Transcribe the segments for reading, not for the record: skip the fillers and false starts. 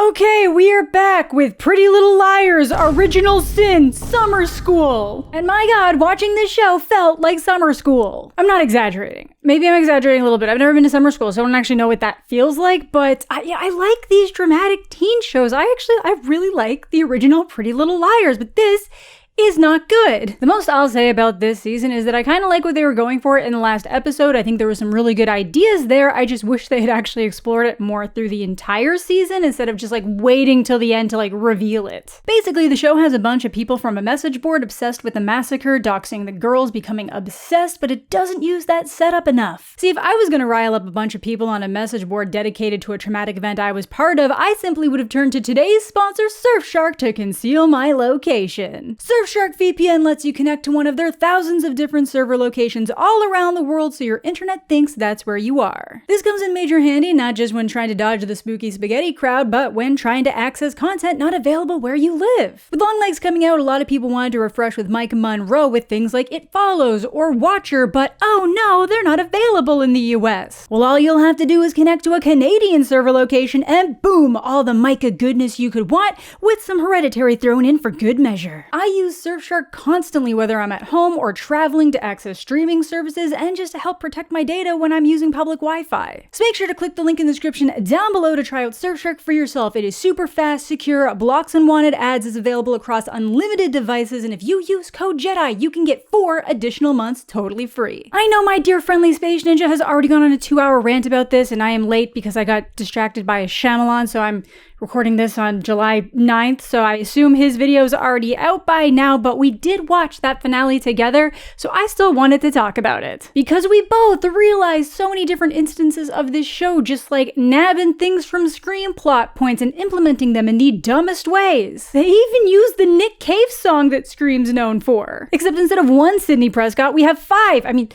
Okay, we are back with Pretty Little Liars, Original Sin, Summer School. And my god, watching this show felt like summer school. I'm not exaggerating. Maybe I'm exaggerating a little bit. I've never been to summer school, so I don't actually know what that feels like, but I like these dramatic teen shows. I really like the original Pretty Little Liars, but this is not good. The most I'll say about this season is that I kind of like what they were going for in the last episode. I think there were some really good ideas there. I just wish they had actually explored it more through the entire season instead of just like waiting till the end to like reveal it. Basically, the show has a bunch of people from a message board obsessed with the massacre, doxing the girls, becoming obsessed, but it doesn't use that setup enough. See, if I was gonna rile up a bunch of people on a message board dedicated to a traumatic event I was part of, I simply would have turned to today's sponsor, Surfshark, to conceal my location. Surfshark VPN lets you connect to one of their thousands of different server locations all around the world so your internet thinks that's where you are. This comes in major handy not just when trying to dodge the spooky spaghetti crowd, but when trying to access content not available where you live. With Long Legs coming out, a lot of people wanted to refresh with Mike Monroe with things like It Follows or Watcher, but oh no, they're not available in the US. Well, all you'll have to do is connect to a Canadian server location and boom, all the Micah goodness you could want with some Hereditary thrown in for good measure. I use Surfshark constantly whether I'm at home or traveling to access streaming services and just to help protect my data when I'm using public Wi-Fi. So make sure to click the link in the description down below to try out Surfshark for yourself. It is super fast, secure, blocks unwanted ads, is available across unlimited devices, and if you use code JEDI, you can get 4 additional months totally free. I know my dear friendly Space Ninja has already gone on a 2-hour rant about this, and I am late because I got distracted by a Shyamalan, so I'm recording this on July 9th, so I assume his video is already out by now, but we did watch that finale together, so I still wanted to talk about it. Because we both realized so many different instances of this show just like nabbing things from Scream plot points and implementing them in the dumbest ways. They even used the Nick Cave song that Scream's known for. Except instead of 1 Sidney Prescott, we have 6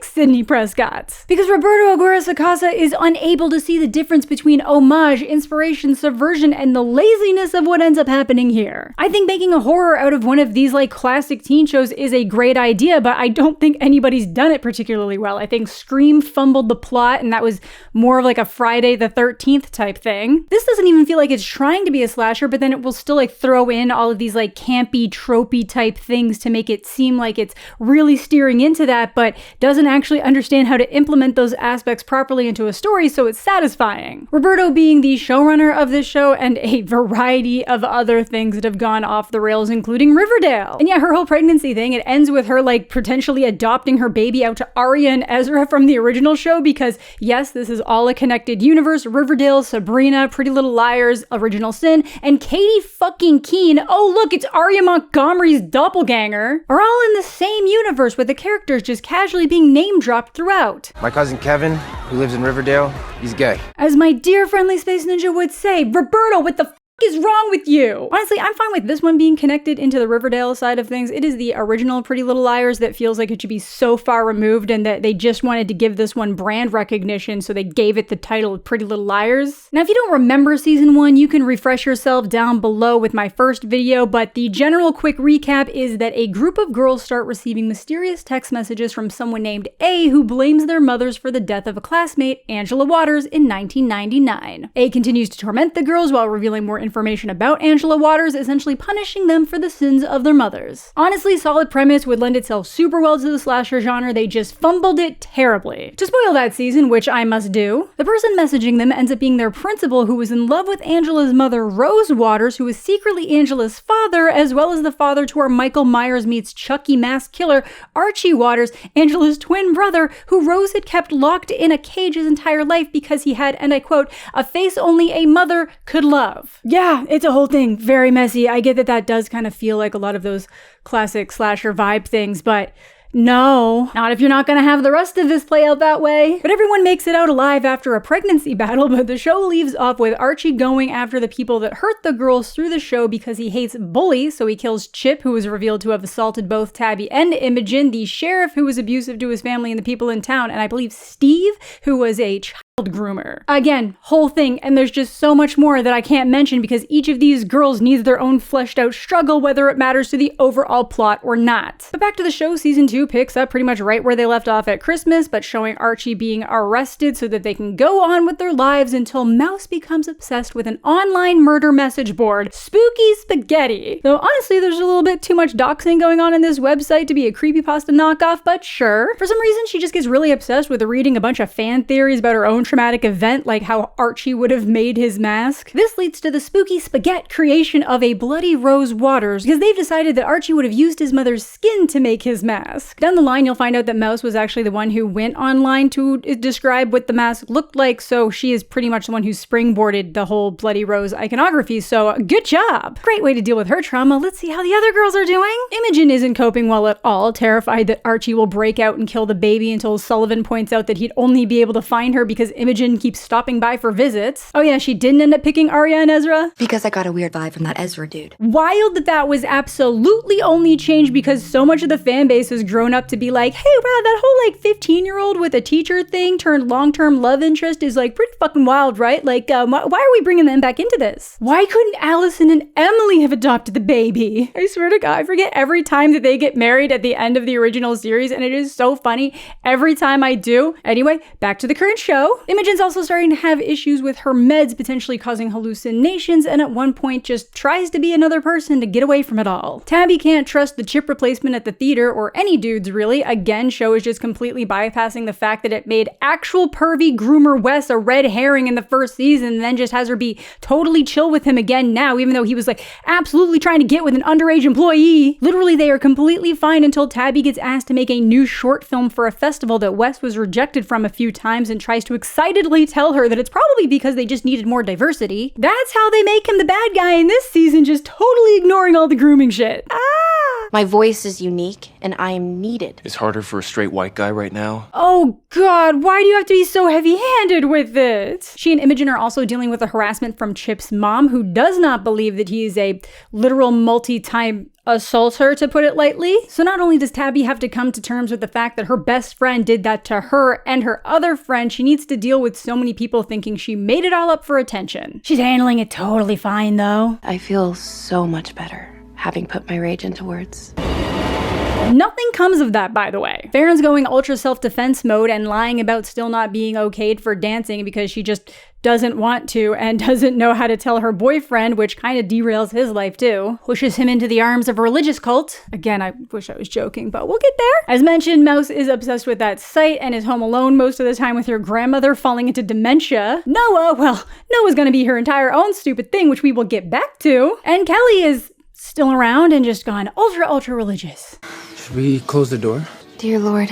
Sidney Prescotts. Because Roberto Aguirre-Sacasa is unable to see the difference between homage, inspiration, subversion, and the laziness of what ends up happening here. I think making a horror out of one of these like classic teen shows is a great idea, but I don't think anybody's done it particularly well. I think Scream fumbled the plot, and that was more of like a Friday the 13th type thing. This doesn't even feel like it's trying to be a slasher, but then it will still like throw in all of these like campy, tropey type things to make it seem like it's really steering into that, but doesn't actually understand how to implement those aspects properly into a story so it's satisfying. Roberto being the showrunner of this show and a variety of other things that have gone off the rails, including Riverdale. And yeah, her whole pregnancy thing, it ends with her like potentially adopting her baby out to Aria and Ezra from the original show because yes, this is all a connected universe. Riverdale, Sabrina, Pretty Little Liars, Original Sin, and Katie fucking Keene, oh look, it's Aria Montgomery's doppelganger, are all in the same universe with the characters just casually being name dropped throughout. My cousin Kevin, who lives in Riverdale, he's gay. As my dear friendly Space Ninja would say, Roberto, what the f is wrong with you? Honestly, I'm fine with this one being connected into the Riverdale side of things. It is the original Pretty Little Liars that feels like it should be so far removed and that they just wanted to give this one brand recognition, so they gave it the title of Pretty Little Liars. Now, if you don't remember season 1, you can refresh yourself down below with my first video, but the general quick recap is that a group of girls start receiving mysterious text messages from someone named A who blames their mothers for the death of a classmate, Angela Waters, in 1999. A continues to torment the girls while revealing more information about Angela Waters, essentially punishing them for the sins of their mothers. Honestly, solid premise, would lend itself super well to the slasher genre, they just fumbled it terribly. To spoil that season, which I must do, the person messaging them ends up being their principal who was in love with Angela's mother, Rose Waters, who is secretly Angela's father, as well as the father to our Michael Myers meets Chucky mass killer, Archie Waters, Angela's twin brother, who Rose had kept locked in a cage his entire life because he had, and I quote, a face only a mother could love. Yeah, it's a whole thing. Very messy. I get that that does kind of feel like a lot of those classic slasher vibe things, but no, not if you're not gonna have the rest of this play out that way. But everyone makes it out alive after a pregnancy battle, but the show leaves off with Archie going after the people that hurt the girls through the show because he hates bullies, so he kills Chip, who was revealed to have assaulted both Tabby and Imogen, the sheriff who was abusive to his family and the people in town, and I believe Steve, who was a groomer. Again, whole thing, and there's just so much more that I can't mention because each of these girls needs their own fleshed out struggle, whether it matters to the overall plot or not. But back to the show, season 2 picks up pretty much right where they left off at Christmas, but showing Archie being arrested so that they can go on with their lives until Mouse becomes obsessed with an online murder message board, Spooky Spaghetti. Though honestly, there's a little bit too much doxing going on in this website to be a creepypasta knockoff, but sure. For some reason, she just gets really obsessed with reading a bunch of fan theories about her own traumatic event, like how Archie would have made his mask. This leads to the Spooky Spaghetti creation of a Bloody Rose Waters, because they've decided that Archie would have used his mother's skin to make his mask. Down the line, you'll find out that Mouse was actually the one who went online to describe what the mask looked like, so she is pretty much the one who springboarded the whole Bloody Rose iconography, so good job! Great way to deal with her trauma. Let's see how the other girls are doing. Imogen isn't coping well at all, terrified that Archie will break out and kill the baby until Sullivan points out that he'd only be able to find her because Imogen keeps stopping by for visits. Oh yeah, she didn't end up picking Aria and Ezra? Because I got a weird vibe from that Ezra dude. Wild that was absolutely only changed because so much of the fan base has grown up to be like, hey wow, that whole 15-year-old with a teacher thing turned long-term love interest is pretty fucking wild, right? Why are we bringing them back into this? Why couldn't Allison and Emily have adopted the baby? I swear to God, I forget every time that they get married at the end of the original series, and it is so funny every time I do. Anyway, back to the current show. Imogen's also starting to have issues with her meds potentially causing hallucinations, and at one point just tries to be another person to get away from it all. Tabby can't trust the chip replacement at the theater, or any dudes really. Again, show is just completely bypassing the fact that it made actual pervy groomer Wes a red herring in the first season, and then just has her be totally chill with him again now, even though he was absolutely trying to get with an underage employee. Literally, they are completely fine until Tabby gets asked to make a new short film for a festival that Wes was rejected from a few times and tries to excitedly tell her that it's probably because they just needed more diversity. That's how they make him the bad guy in this season, just totally ignoring all the grooming shit. My voice is unique, and I am needed. It's harder for a straight white guy right now. Oh God, why do you have to be so heavy-handed with it? She and Imogen are also dealing with the harassment from Chip's mom, who does not believe that he is a literal multi-time assaulter, to put it lightly. So not only does Tabby have to come to terms with the fact that her best friend did that to her and her other friend, she needs to deal with so many people thinking she made it all up for attention. She's handling it totally fine though. I feel so much better having put my rage into words. Nothing comes of that, by the way. Farron's going ultra self-defense mode and lying about still not being okayed for dancing because she just doesn't want to and doesn't know how to tell her boyfriend, which kind of derails his life too. Pushes him into the arms of a religious cult. Again, I wish I was joking, but we'll get there. As mentioned, Mouse is obsessed with that site and is home alone most of the time with her grandmother falling into dementia. Noah's gonna be her entire own stupid thing, which we will get back to. And Kelly is still around and just gone ultra religious. Should we close the door? Dear Lord,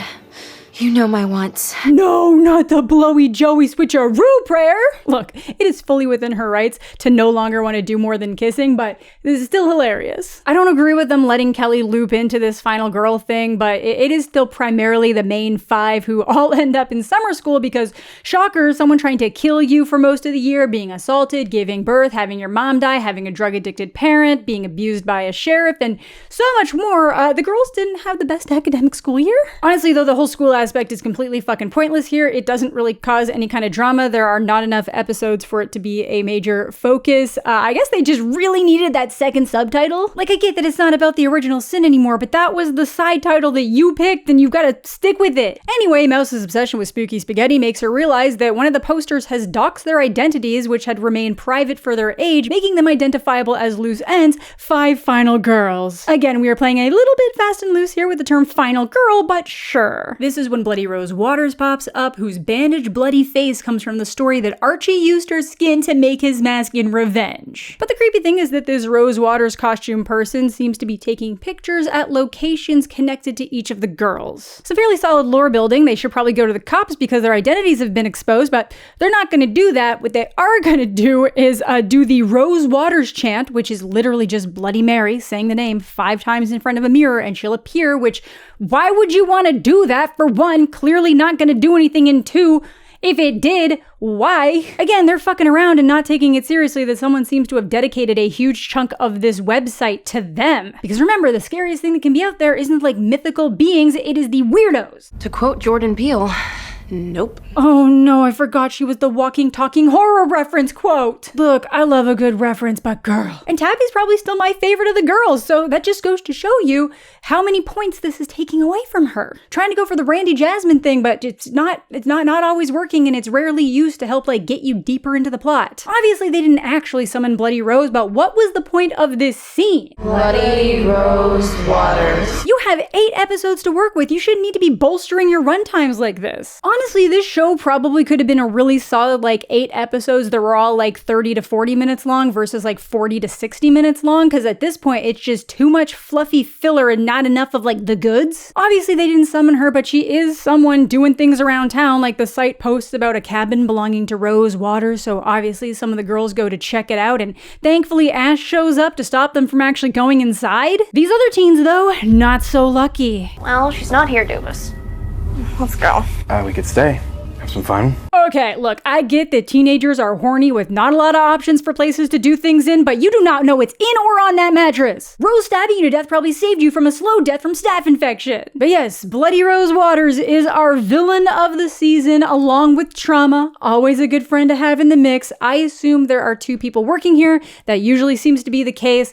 you know my wants. No, not the blowy Joey switcheroo prayer. Look, it is fully within her rights to no longer want to do more than kissing, but this is still hilarious. I don't agree with them letting Kelly loop into this final girl thing, but it is still primarily the main 5 who all end up in summer school because, shocker, someone trying to kill you for most of the year, being assaulted, giving birth, having your mom die, having a drug-addicted parent, being abused by a sheriff, and so much more. The girls didn't have the best academic school year. Honestly, though, the whole school aspect is completely fucking pointless here. It doesn't really cause any kind of drama. There are not enough episodes for it to be a major focus. I guess they just really needed that second subtitle. I get that it's not about the original sin anymore, but that was the side title that you picked and you've got to stick with it. Anyway, Mouse's obsession with Spooky Spaghetti makes her realize that one of the posters has doxed their identities, which had remained private for their age, making them identifiable as loose ends, 5 final girls. Again, we are playing a little bit fast and loose here with the term final girl, but sure. This is when Bloody Rose Waters pops up, whose bandaged bloody face comes from the story that Archie used her skin to make his mask in revenge. But the creepy thing is that this Rose Waters costume person seems to be taking pictures at locations connected to each of the girls. It's a fairly solid lore building. They should probably go to the cops because their identities have been exposed, but they're not going to do that. What they are going to do is do the Rose Waters chant, which is literally just Bloody Mary saying the name 5 times in front of a mirror and she'll appear, which, why would you want to do that? For one, clearly not going to do anything, and 2, if it did, why? Again, they're fucking around and not taking it seriously that someone seems to have dedicated a huge chunk of this website to them. Because remember, the scariest thing that can be out there isn't mythical beings, it is the weirdos. To quote Jordan Peele, Nope. Oh no, I forgot she was the walking, talking horror reference quote. Look, I love a good reference, but girl. And Tabby's probably still my favorite of the girls, so that just goes to show you how many points this is taking away from her. Trying to go for the Randy Jasmine thing, but it's not always working, and it's rarely used to help get you deeper into the plot. Obviously, they didn't actually summon Bloody Rose, but what was the point of this scene? Bloody Rose Waters. You have 8 episodes to work with. You shouldn't need to be bolstering your runtimes like this. Honestly, this show probably could have been a really solid 8 episodes that were all 30 to 40 minutes long versus 40 to 60 minutes long, because at this point it's just too much fluffy filler and not enough of the goods. Obviously they didn't summon her, but she is someone doing things around town, the site posts about a cabin belonging to Rose Waters, so obviously some of the girls go to check it out, and thankfully Ash shows up to stop them from actually going inside. These other teens though, not so lucky. Well, she's not here, Dubas. Let's go. We could stay. Have some fun. Okay, look, I get that teenagers are horny with not a lot of options for places to do things in, but you do not know what's in or on that mattress. Rose stabbing you to death probably saved you from a slow death from staph infection. But yes, Bloody Rose Waters is our villain of the season, along with Trauma. Always a good friend to have in the mix. I assume there are 2 people working here. That usually seems to be the case.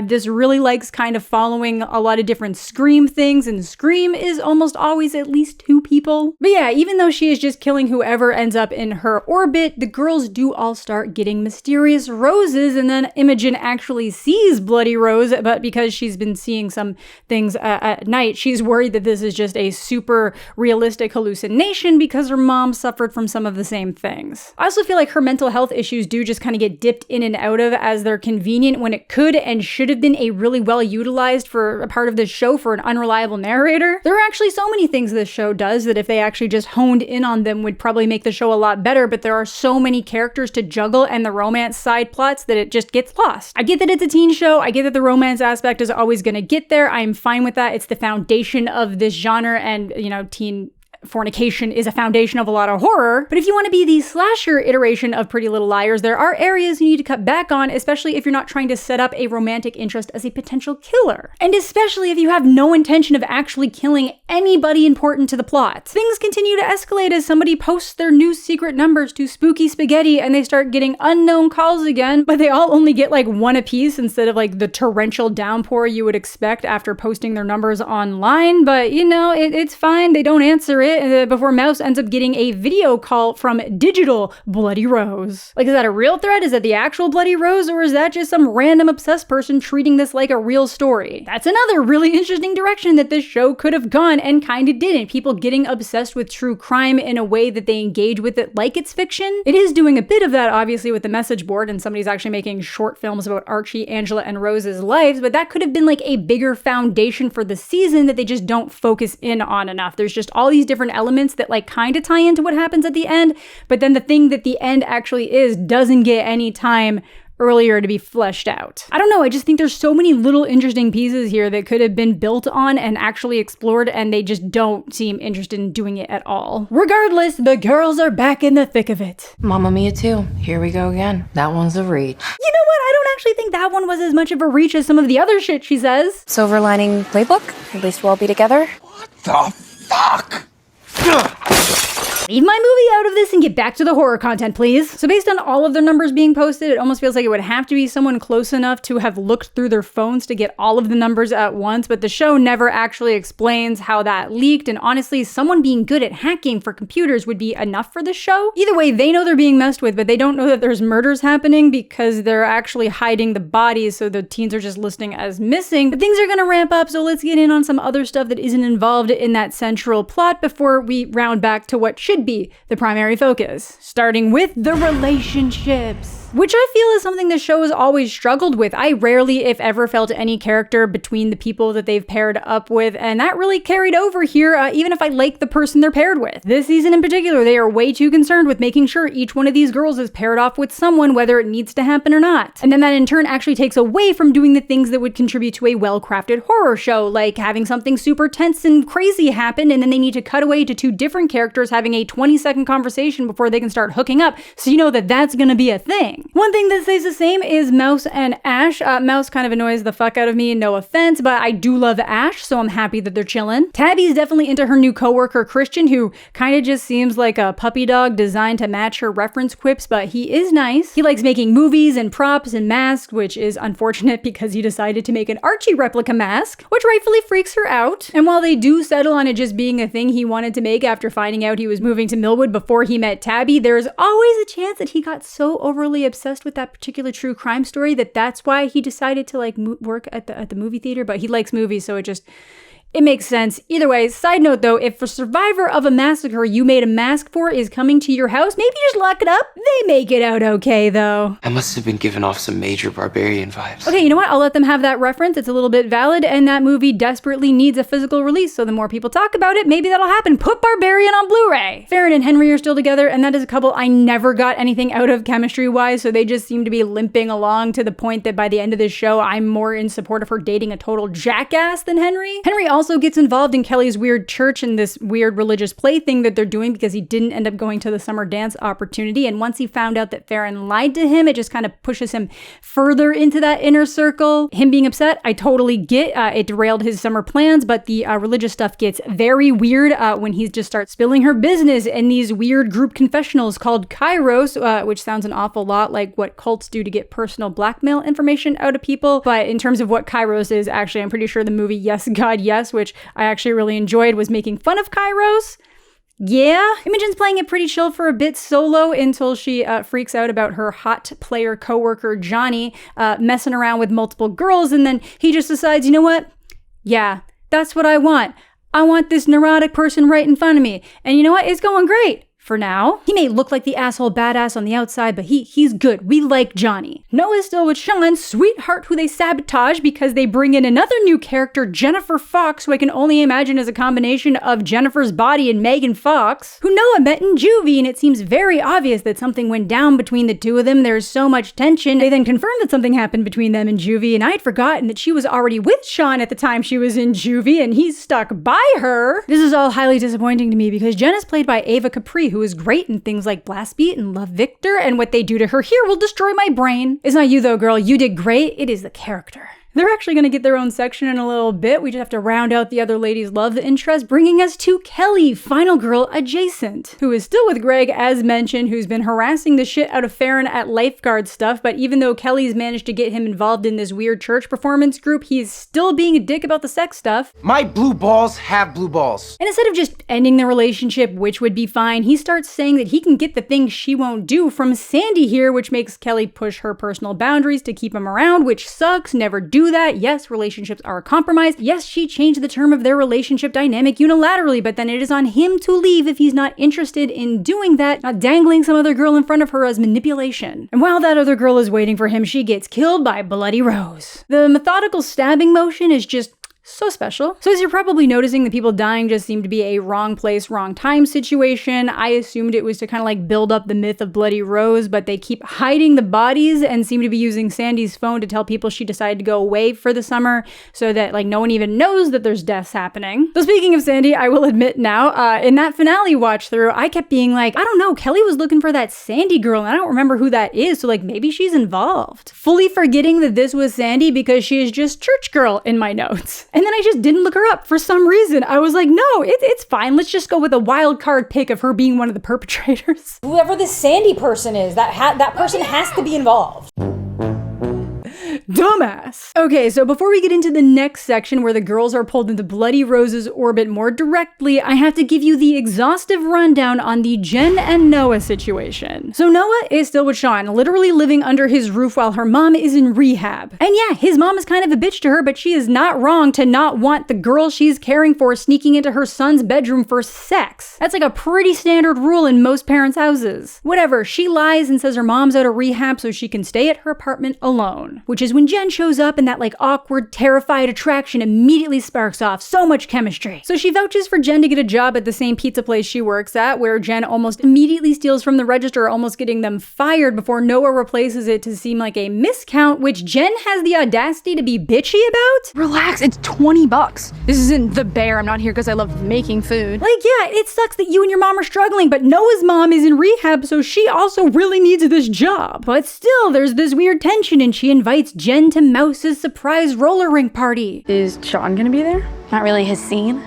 This really likes kind of following a lot of different Scream things, and Scream is almost always at least 2 people. But yeah, even though she is just killing whoever ends up in her orbit, the girls do all start getting mysterious roses, and then Imogen actually sees Bloody Rose, but because she's been seeing some things at night, she's worried that this is just a super realistic hallucination because her mom suffered from some of the same things. I also feel like her mental health issues do just kind of get dipped in and out of as they're convenient when it could and should have been a really well utilized for a part of this show for an unreliable narrator. There are actually so many things this show does that if they actually just honed in on them would probably make the show a lot better, but there are so many characters to juggle and the romance side plots that it just gets lost. I get that it's a teen show, I get that the romance aspect is always going to get there, I'm fine with that, it's the foundation of this genre, and teen fornication is a foundation of a lot of horror, but if you want to be the slasher iteration of Pretty Little Liars, there are areas you need to cut back on, especially if you're not trying to set up a romantic interest as a potential killer. And especially if you have no intention of actually killing anybody important to the plot. Things continue to escalate as somebody posts their new secret numbers to Spooky Spaghetti and they start getting unknown calls again, but they all only get 1 apiece instead of the torrential downpour you would expect after posting their numbers online, but it's fine, they don't answer it before Mouse ends up getting a video call from digital Bloody Rose. Is that a real threat? Is that the actual Bloody Rose, or is that just some random obsessed person treating this like a real story? That's another really interesting direction that this show could have gone and kind of didn't. People getting obsessed with true crime in a way that they engage with it like it's fiction. It is doing a bit of that, obviously, with the message board, and somebody's actually making short films about Archie, Angela, and Rose's lives, but that could have been a bigger foundation for the season that they just don't focus in on enough. There's just all these different elements that kind of tie into what happens at the end, but then the thing that the end actually is doesn't get any time earlier to be fleshed out. I don't know, I just think there's so many little interesting pieces here that could have been built on and actually explored, and they just don't seem interested in doing it at all. Regardless, the girls are back in the thick of it. Mamma Mia 2. Here we go again. That one's a reach. You know what? I don't actually think that one was as much of a reach as some of the other shit she says. Silver lining playbook? At least we'll all be together. What the fuck? Leave my movie out of this and get back to the horror content, please. So based on all of their numbers being posted, it almost feels like it would have to be someone close enough to have looked through their phones to get all of the numbers at once, but the show never actually explains how that leaked, and honestly, someone being good at hacking for computers would be enough for the show. Either way, they know they're being messed with, but they don't know that there's murders happening because they're actually hiding the bodies, so the teens are just listing as missing. But things are gonna ramp up, so let's get in on some other stuff that isn't involved in that central plot before we round back to what should be the primary focus, starting with the relationships, which I feel is something the show has always struggled with. I rarely, if ever, felt any character between the people that they've paired up with, and that really carried over here, even if I like the person they're paired with. This season in particular, they are way too concerned with making sure each one of these girls is paired off with someone, whether it needs to happen or not. And then that in turn actually takes away from doing the things that would contribute to a well-crafted horror show, like having something super tense and crazy happen, and then they need to cut away to 2 different characters having a 20-second conversation before they can start hooking up, so you know that that's gonna be a thing. thing. One thing that stays the same is Mouse and Ash. Mouse kind of annoys the fuck out of me, no offense, but I do love Ash, so I'm happy that they're chilling. Tabby's definitely into her new coworker Christian, who kind of just seems like a puppy dog designed to match her reference quips, but he is nice. He likes making movies and props and masks, which is unfortunate because he decided to make an Archie replica mask, which rightfully freaks her out. And while they do settle on it just being a thing he wanted to make after finding out he was moving to Millwood before he met Tabby, there's always a chance that he got so overly obsessed with that particular true crime story that that's why he decided to like work at the movie theater, but he likes movies, so it makes sense. Either way, side note though, if a survivor of a massacre you made a mask for is coming to your house, maybe just lock it up. They make it out okay though. I must have been giving off some major barbarian vibes. Okay, you know what? I'll let them have that reference. It's a little bit valid, and that movie desperately needs a physical release, so the more people talk about it, maybe that'll happen. Put Barbarian on Blu-ray. Farron and Henry are still together, and that is a couple I never got anything out of chemistry-wise, so they just seem to be limping along to the point that by the end of this show, I'm more in support of her dating a total jackass than Henry. Henry also gets involved in Kelly's weird church and this weird religious play thing that they're doing because he didn't end up going to the summer dance opportunity. And once he found out that Farron lied to him, it just kind of pushes him further into that inner circle. Him being upset, I totally get. It derailed his summer plans, but the religious stuff gets very weird when he just starts spilling her business in these weird group confessionals called Kairos, which sounds an awful lot like what cults do to get personal blackmail information out of people. But in terms of what Kairos is, actually, I'm pretty sure the movie Yes, God, Yes, which I actually really enjoyed, was making fun of Kairos. Yeah, Imogen's playing it pretty chill for a bit solo until she freaks out about her hot player coworker Johnny messing around with multiple girls, and then he just decides, you know what? Yeah, that's what I want. I want this neurotic person right in front of me. And you know what? It's going great. For now. He may look like the asshole badass on the outside, but he's good. We like Johnny. Noah's still with Sean, sweetheart, who they sabotage because they bring in another new character, Jennifer Fox, who I can only imagine is a combination of Jennifer's body and Megan Fox, who Noah met in juvie, and it seems very obvious that something went down between the two of them. There's so much tension. They then confirm that something happened between them in juvie, and I'd forgotten that she was already with Sean at the time she was in juvie, and he's stuck by her. This is all highly disappointing to me because Jen is played by Ava Capri, who is great in things like Blast Beat and Love Victor, and what they do to her here will destroy my brain. It's not you though, girl. You did great. It is the character. They're actually going to get their own section in a little bit. We just have to round out the other ladies' love interest, bringing us to Kelly, final girl adjacent, who is still with Greg, as mentioned, who's been harassing the shit out of Farron at lifeguard stuff. But even though Kelly's managed to get him involved in this weird church performance group, he's still being a dick about the sex stuff. My blue balls have blue balls. And instead of just ending the relationship, which would be fine, he starts saying that he can get the things she won't do from Sandy here, which makes Kelly push her personal boundaries to keep him around, which sucks. Never do that. Yes, relationships are compromised. Yes, she changed the term of their relationship dynamic unilaterally, but then it is on him to leave if he's not interested in doing that, not dangling some other girl in front of her as manipulation. And while that other girl is waiting for him, she gets killed by Bloody Rose. The methodical stabbing motion is just so special. So as you're probably noticing, the people dying just seem to be a wrong place, wrong time situation. I assumed it was to kind of like build up the myth of Bloody Rose, but they keep hiding the bodies and seem to be using Sandy's phone to tell people she decided to go away for the summer so that like no one even knows that there's deaths happening. So speaking of Sandy, I will admit now, in that finale watch through, I kept being like, I don't know, Kelly was looking for that Sandy girl and I don't remember who that is, so like maybe she's involved. Fully forgetting that this was Sandy because she is just church girl in my notes. And then I just didn't look her up for some reason. I was like, no, it's fine. Let's just go with a wild card pick of her being one of the perpetrators. Whoever this Sandy person is, that person has to be involved. Dumbass. Okay, so before we get into the next section where the girls are pulled into Bloody Rose's orbit more directly, I have to give you the exhaustive rundown on the Jen and Noah situation. So Noah is still with Sean, literally living under his roof while her mom is in rehab. And yeah, his mom is kind of a bitch to her, but she is not wrong to not want the girl she's caring for sneaking into her son's bedroom for sex. That's like a pretty standard rule in most parents' houses. Whatever, she lies and says her mom's out of rehab so she can stay at her apartment alone, which is when when Jen shows up and that like awkward, terrified attraction immediately sparks off so much chemistry. So she vouches for Jen to get a job at the same pizza place she works at, where Jen almost immediately steals from the register, almost getting them fired before Noah replaces it to seem like a miscount, which Jen has the audacity to be bitchy about. Relax, it's $20. This isn't the Bear. I'm not here because I love making food. Like, yeah, it sucks that you and your mom are struggling, but Noah's mom is in rehab, so she also really needs this job. But still, there's this weird tension, and she invites Jen to Mouse's surprise roller rink party. Is Sean gonna be there? Not really his scene. Be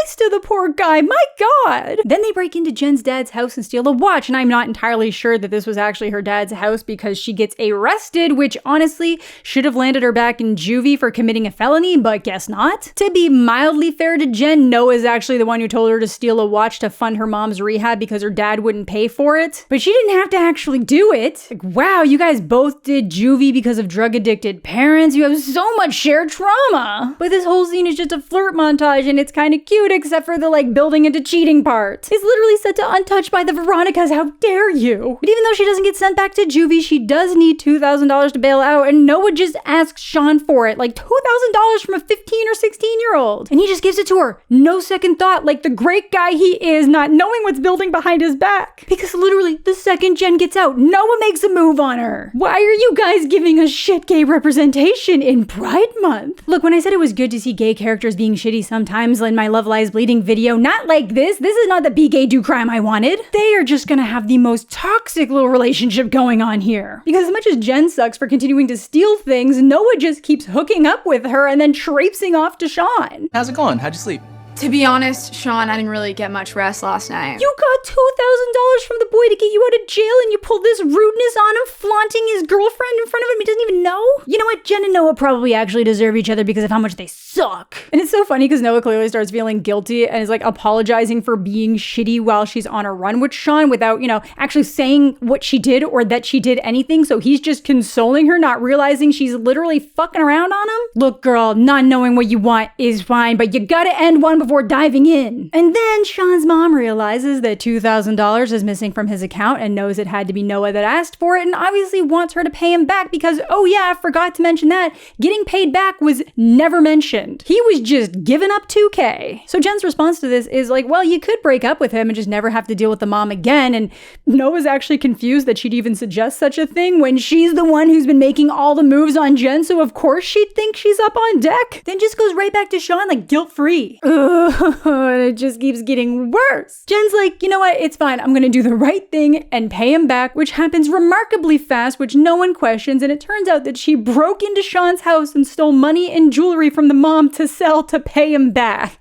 nice to the poor guy, my god! Then they break into Jen's dad's house and steal a watch, and I'm not entirely sure that this was actually her dad's house because she gets arrested, which honestly should have landed her back in juvie for committing a felony, but guess not. To be mildly fair to Jen, Noah's actually the one who told her to steal a watch to fund her mom's rehab because her dad wouldn't pay for it. But she didn't have to actually do it. Like, wow, you guys both did juvie because of drug-addicted parents. You have so much shared trauma. But this whole scene is just a flirt montage, and it's kind of cute except for the like building into cheating part. It's literally set to untouched by the Veronicas, how dare you? But even though she doesn't get sent back to juvie, she does need $2,000 to bail out, and Noah just asks Sean for it, like $2,000 from a 15 or 16-year-old. And he just gives it to her, no second thought, like the great guy he is, not knowing what's building behind his back. Because literally, the second Jen gets out, Noah makes a move on her. Why are you guys giving us shit gay representation in Pride Month? Look, when I said it was good to see gay characters being shitty sometimes in my Love Lies Bleeding video, not like this. This is not the be gay do crime I wanted. They are just gonna have the most toxic little relationship going on here. Because as much as Jen sucks for continuing to steal things, Noah just keeps hooking up with her and then traipsing off to Sean. How's it going? How'd you sleep? To be honest, Sean, I didn't really get much rest last night. You got $2,000 from the boy to get you out of jail, and you pulled this rudeness on him, flaunting his girlfriend in front of him he doesn't even know? You know what? Jen and Noah probably actually deserve each other because of how much they suck. And it's so funny because Noah clearly starts feeling guilty and is like apologizing for being shitty while she's on a run with Sean without, actually saying what she did or that she did anything. So he's just consoling her, not realizing she's literally fucking around on him. Look, girl, not knowing what you want is fine, but you gotta end one before diving in. And then Sean's mom realizes that $2,000 is missing from his account and knows it had to be Noah that asked for it, and obviously wants her to pay him back because, oh yeah, I forgot to mention that, getting paid back was never mentioned. He was just giving up $2K. So Jen's response to this is like, well, you could break up with him and just never have to deal with the mom again, and Noah's actually confused that she'd even suggest such a thing when she's the one who's been making all the moves on Jen, so of course she'd think she's up on deck. Then just goes right back to Sean like guilt-free. And it just keeps getting worse. Jen's like, you know what, it's fine, I'm gonna do the right thing and pay him back, which happens remarkably fast, which no one questions, and it turns out that she broke into Sean's house and stole money and jewelry from the mom to sell to pay him back.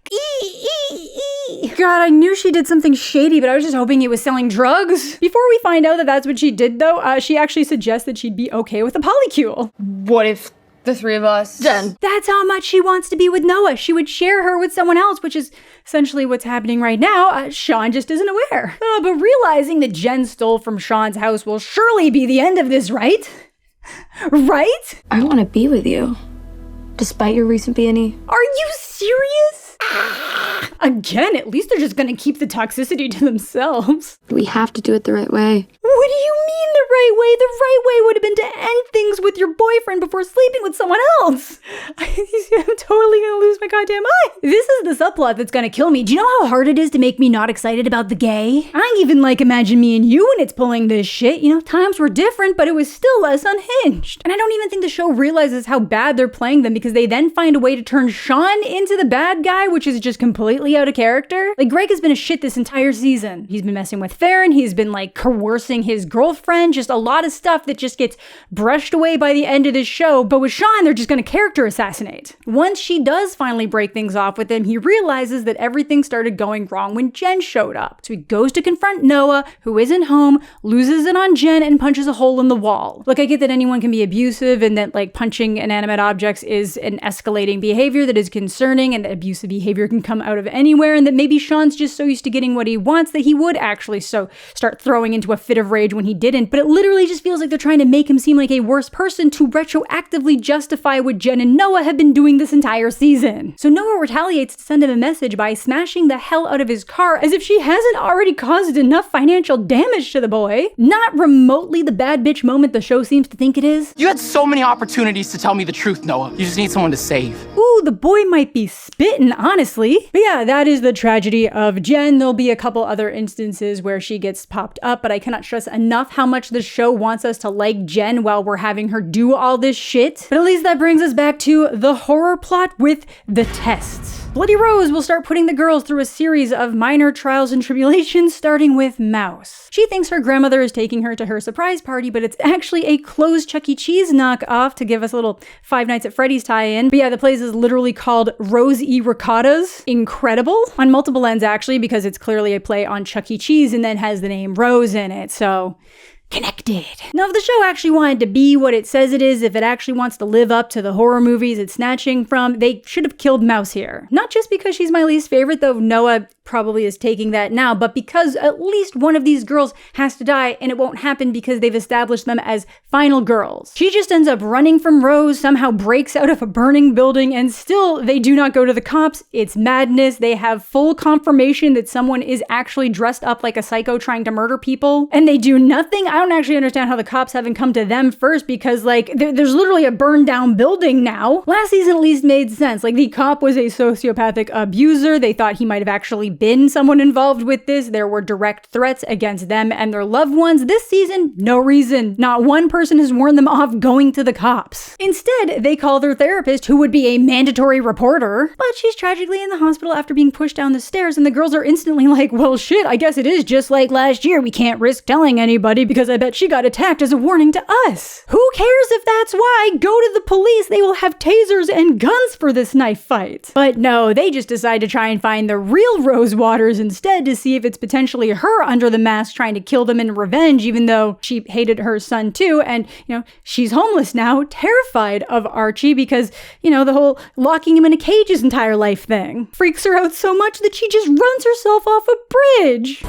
God, I knew she did something shady, but I was just hoping it was selling drugs. Before we find out that that's what she did though, she actually suggests that she'd be okay with a polycule. What if the three of us? Jen. That's how much she wants to be with Noah. She would share her with someone else, which is essentially what's happening right now. Sean just isn't aware. But realizing that Jen stole from Sean's house will surely be the end of this, right? Right? I want to be with you, despite your recent B&E. Are you serious? Again, at least they're just gonna keep the toxicity to themselves. We have to do it the right way. What do you mean the right way? The right way would have been to end things with your boyfriend before sleeping with someone else. I'm totally gonna lose my goddamn mind. This is the subplot that's gonna kill me. Do you know how hard it is to make me not excited about the gay? I even imagine me and you when it's pulling this shit. Times were different, but it was still less unhinged. And I don't even think the show realizes how bad they're playing them because they then find a way to turn Sean into the bad guy, which is just completely out of character. Like, Greg has been a shit this entire season. He's been messing with Farron. He's been coercing his girlfriend. Just a lot of stuff that just gets brushed away by the end of this show. But with Sean, they're just gonna character assassinate. Once she does finally break things off with him, he realizes that everything started going wrong when Jen showed up. So he goes to confront Noah, who isn't home, loses it on Jen, and punches a hole in the wall. Look, I get that anyone can be abusive and that punching inanimate objects is an escalating behavior that is concerning and that abusive behavior can come out of anywhere, and that maybe Sean's just so used to getting what he wants that he would actually start throwing into a fit of rage when he didn't, but it literally just feels like they're trying to make him seem like a worse person to retroactively justify what Jen and Noah have been doing this entire season. So Noah retaliates to send him a message by smashing the hell out of his car as if she hasn't already caused enough financial damage to the boy. Not remotely the bad bitch moment the show seems to think it is. You had so many opportunities to tell me the truth, Noah. You just need someone to save. Ooh, the boy might be spittin', honestly. But yeah, that is the tragedy of Jen. There'll be a couple other instances where she gets popped up, but I cannot stress enough how much the show wants us to like Jen while we're having her do all this shit. But at least that brings us back to the horror plot with the tests. Bloody Rose will start putting the girls through a series of minor trials and tribulations, starting with Mouse. She thinks her grandmother is taking her to her surprise party, but it's actually a closed Chuck E. Cheese knockoff to give us a little Five Nights at Freddy's tie-in. But yeah, the place is literally called Rose E. Ricotta's. Incredible. On multiple ends, actually, because it's clearly a play on Chuck E. Cheese and then has the name Rose in it, so connected. Now, if the show actually wanted to be what it says it is, if it actually wants to live up to the horror movies it's snatching from, they should have killed Mouse here. Not just because she's my least favorite, though Noah probably is taking that now, but because at least one of these girls has to die, and it won't happen because they've established them as final girls. She just ends up running from Rose, somehow breaks out of a burning building, and still they do not go to the cops. It's madness. They have full confirmation that someone is actually dressed up like a psycho trying to murder people, and they do nothing. I don't actually understand how the cops haven't come to them first, because like there's literally a burned down building now. Last season at least made sense. Like the cop was a sociopathic abuser. They thought he might have actually been someone involved with this. There were direct threats against them and their loved ones. This season, no reason. Not one person has warned them off going to the cops. Instead, they call their therapist, who would be a mandatory reporter, but she's tragically in the hospital after being pushed down the stairs, and the girls are instantly like, well shit, I guess it is just like last year. We can't risk telling anybody because I bet she got attacked as a warning to us. Who cares if that's why? Go to the police. They will have tasers and guns for this knife fight. But no, they just decide to try and find the real Rose Waters instead to see if it's potentially her under the mask trying to kill them in revenge, even though she hated her son too. And, you know, she's homeless now, terrified of Archie because, you know, the whole locking him in a cage his entire life thing freaks her out so much that she just runs herself off a bridge.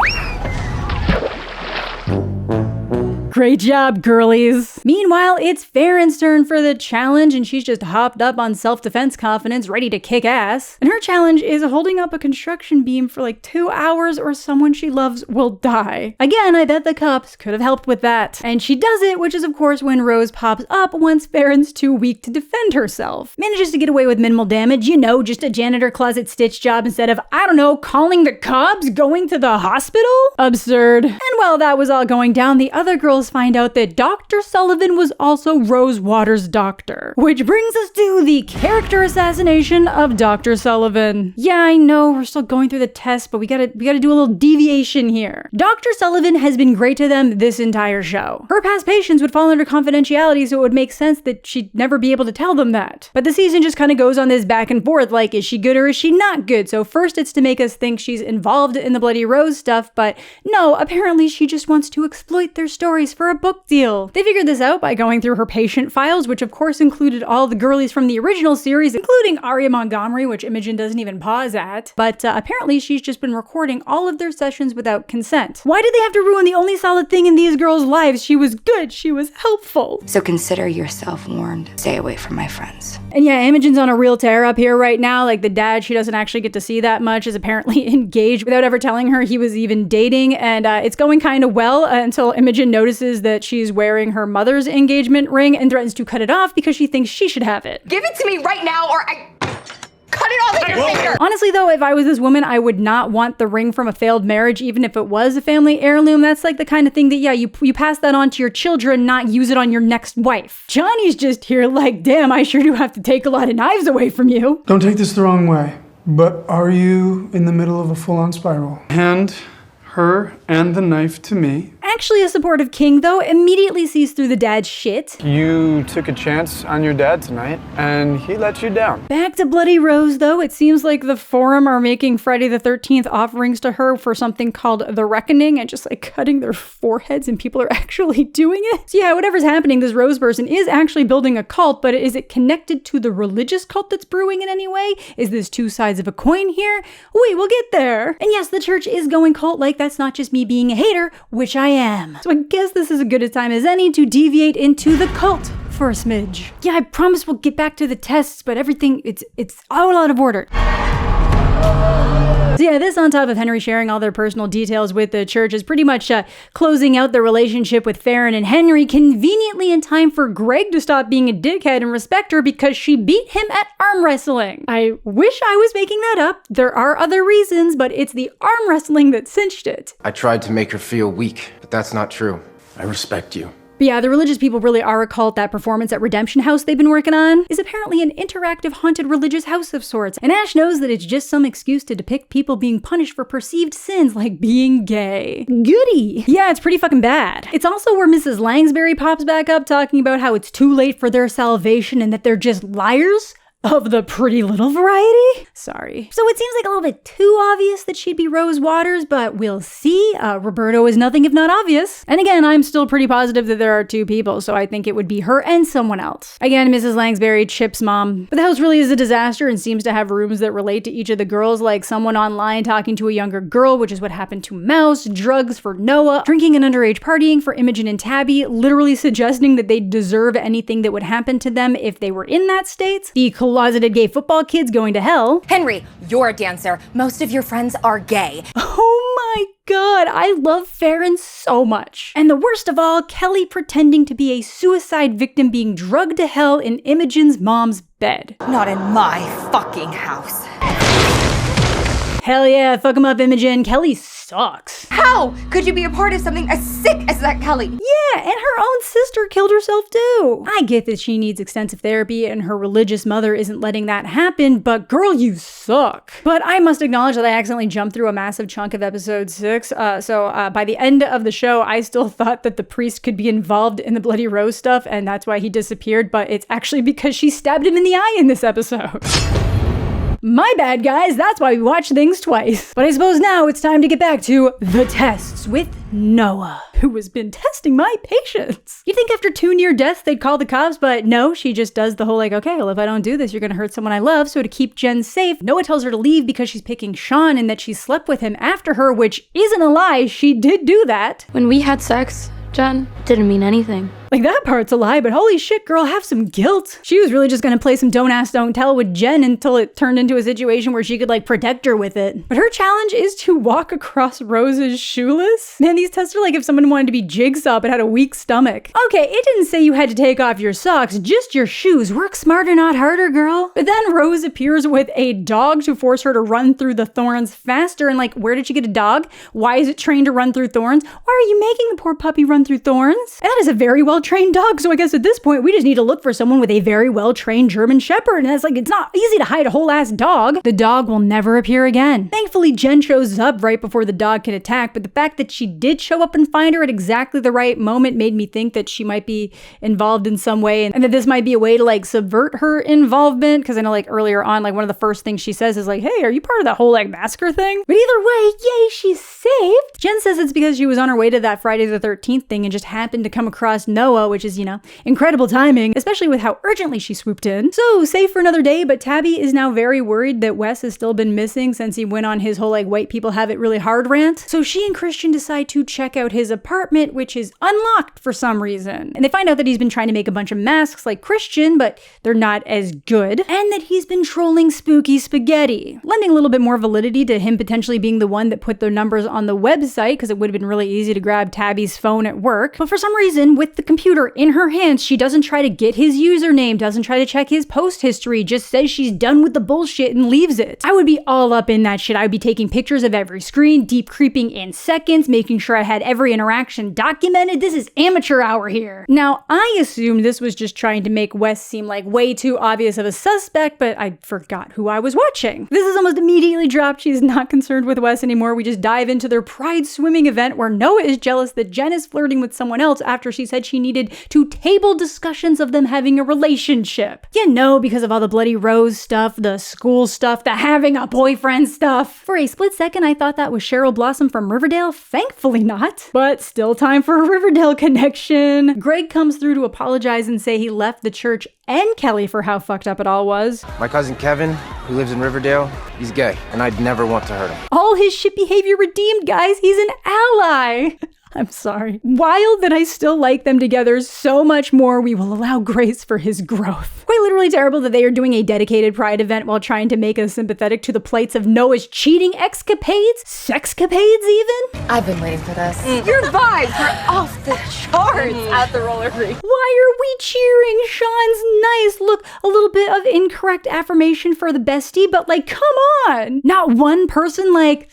Great job, girlies. Meanwhile, it's Farron's turn for the challenge, and she's just hopped up on self-defense confidence, ready to kick ass. And her challenge is holding up a construction beam for like 2 hours or someone she loves will die. Again, I bet the cops could have helped with that. And she does it, which is of course when Rose pops up once Farron's too weak to defend herself. Manages to get away with minimal damage, you know, just a janitor closet stitch job instead of, I don't know, calling the cops, going to the hospital? Absurd. And while that was all going down, the other girls find out that Dr. Sullivan was also Rose Waters' doctor. Which brings us to the character assassination of Dr. Sullivan. Yeah, I know, we're still going through the test, but we gotta do a little deviation here. Dr. Sullivan has been great to them this entire show. Her past patients would fall under confidentiality, so it would make sense that she'd never be able to tell them that. But the season just kind of goes on this back and forth, like, is she good or is she not good? So first it's to make us think she's involved in the Bloody Rose stuff, but no, apparently she just wants to exploit their stories for a book deal. They figured this out by going through her patient files, which of course included all the girlies from the original series, including Aria Montgomery, which Imogen doesn't even pause at. But apparently she's just been recording all of their sessions without consent. Why did they have to ruin the only solid thing in these girls' lives? She was good, she was helpful. So consider yourself warned. Stay away from my friends. And yeah, Imogen's on a real tear up here right now. Like the dad she doesn't actually get to see that much is apparently engaged without ever telling her he was even dating. And it's going kind of well until Imogen notices that she's wearing her mother's engagement ring and threatens to cut it off because she thinks she should have it. Give it to me right now or I cut it off with your finger. Honestly though, if I was this woman, I would not want the ring from a failed marriage, even if it was a family heirloom. That's like the kind of thing that, yeah, you pass that on to your children, not use it on your next wife. Johnny's just here like, damn, I sure do have to take a lot of knives away from you. Don't take this the wrong way, but are you in the middle of a full-on spiral? Hand her and the knife to me. Actually a supportive king, though, immediately sees through the dad's shit. You took a chance on your dad tonight, and he let you down. Back to Bloody Rose, though. It seems like the Forum are making Friday the 13th offerings to her for something called The Reckoning, and just like cutting their foreheads, and people are actually doing it. So yeah, whatever's happening, this Rose person is actually building a cult, but is it connected to the religious cult that's brewing in any way? Is this two sides of a coin here? Wait, we'll get there. And yes, the church is going cult-like. That's not just me being a hater, which I am. So I guess this is as good a time as any to deviate into the cult for a smidge. Yeah, I promise we'll get back to the tests, but everything, it's all out of order. So yeah, this on top of Henry sharing all their personal details with the church is pretty much closing out the relationship with Farron and Henry conveniently in time for Greg to stop being a dickhead and respect her because she beat him at arm wrestling. I wish I was making that up. There are other reasons, but it's the arm wrestling that cinched it. I tried to make her feel weak, but that's not true. I respect you. But yeah, the religious people really are a cult. That performance at Redemption House they've been working on is apparently an interactive haunted religious house of sorts. And Ash knows that it's just some excuse to depict people being punished for perceived sins like being gay. Goody! Yeah, it's pretty fucking bad. It's also where Mrs. Langsbury pops back up talking about how it's too late for their salvation and that they're just liars. Of the pretty little variety? Sorry. So it seems like a little bit too obvious that she'd be Rose Waters, but we'll see. Roberto is nothing if not obvious. And again, I'm still pretty positive that there are two people, so I think it would be her and someone else. Again, Mrs. Langsbury, Chip's mom. But the house really is a disaster and seems to have rooms that relate to each of the girls, like someone online talking to a younger girl, which is what happened to Mouse, drugs for Noah, drinking and underage partying for Imogen and Tabby, literally suggesting that they deserve anything that would happen to them if they were in that state. The closeted gay football kids going to hell. Henry, you're a dancer. Most of your friends are gay. Oh my god, I love Farron so much. And the worst of all, Kelly pretending to be a suicide victim being drugged to hell in Imogen's mom's bed. Not in my fucking house. Hell yeah, fuck him up, Imogen. Kelly sucks. How could you be a part of something as sick as that, Kelly? Yeah, and her own sister killed herself too. I get that she needs extensive therapy and her religious mother isn't letting that happen, but girl, you suck. But I must acknowledge that I accidentally jumped through a massive chunk of episode 6. So by the end of the show, I still thought that the priest could be involved in the Bloody Rose stuff, and that's why he disappeared, but it's actually because she stabbed him in the eye in this episode. My bad, guys. That's why we watch things twice. But I suppose now it's time to get back to the tests with Noah, who has been testing my patience. You'd think after 2 near deaths they'd call the cops, but no, she just does the whole like, okay, well, if I don't do this, you're gonna hurt someone I love. So to keep Jen safe, Noah tells her to leave because she's picking Sean and that she slept with him after her, which isn't a lie. She did do that. When we had sex, Jen, didn't mean anything. Like, that part's a lie, but holy shit, girl, have some guilt. She was really just gonna play some don't ask, don't tell with Jen until it turned into a situation where she could, like, protect her with it. But her challenge is to walk across Rose's shoeless. Man, these tests are like if someone wanted to be Jigsaw but had a weak stomach. Okay, it didn't say you had to take off your socks, just your shoes. Work smarter, not harder, girl. But then Rose appears with a dog to force her to run through the thorns faster. And like, where did she get a dog? Why is it trained to run through thorns? Why are you making the poor puppy run through thorns? And that is a very well-trained dog, so I guess at this point we just need to look for someone with a very well-trained German Shepherd, and it's like, it's not easy to hide a whole-ass dog. The dog will never appear again. Thankfully, Jen shows up right before the dog can attack, but the fact that she did show up and find her at exactly the right moment made me think that she might be involved in some way, and that this might be a way to like subvert her involvement, because I know like earlier on, like one of the first things she says is like, hey, are you part of that whole like massacre thing? But either way, yay, she's saved. Jen says it's because she was on her way to that Friday the 13th thing and just happened to come across Noah, which is, you know, incredible timing, especially with how urgently she swooped in. So, safe for another day, but Tabby is now very worried that Wes has still been missing since he went on his whole like white people have it really hard rant. So she and Christian decide to check out his apartment, which is unlocked for some reason. And they find out that he's been trying to make a bunch of masks like Christian, but they're not as good, and that he's been trolling Spooky Spaghetti, lending a little bit more validity to him potentially being the one that put the numbers on the website, because it would have been really easy to grab Tabby's phone at work. But for some reason, with the computer in her hands, she doesn't try to get his username, doesn't try to check his post history, just says she's done with the bullshit and leaves it. I would be all up in that shit. I would be taking pictures of every screen, deep creeping in seconds, making sure I had every interaction documented. This is amateur hour here. Now, I assumed this was just trying to make Wes seem like way too obvious of a suspect, but I forgot who I was watching. This is almost immediately dropped. She's not concerned with Wes anymore. We just dive into their pride swimming event where Noah is jealous that Jen is flirting with someone else after she said she needed to table discussions of them having a relationship. You know, because of all the Bloody Rose stuff, the school stuff, the having a boyfriend stuff. For a split second, I thought that was Cheryl Blossom from Riverdale. Thankfully not. But still time for a Riverdale connection. Greg comes through to apologize and say he left the church and Kelly for how fucked up it all was. My cousin Kevin, who lives in Riverdale, he's gay, and I'd never want to hurt him. All his shit behavior redeemed, guys. He's an ally. I'm sorry. While that I still like them together so much more, we will allow grace for his growth. Quite literally terrible that they are doing a dedicated Pride event while trying to make us sympathetic to the plights of Noah's cheating escapades, sexcapades even. I've been waiting for this. Your vibes were off the charts at the roller rink. Why are we cheering? Sean's nice. Look, a little bit of incorrect affirmation for the bestie, but like, come on. Not one person like,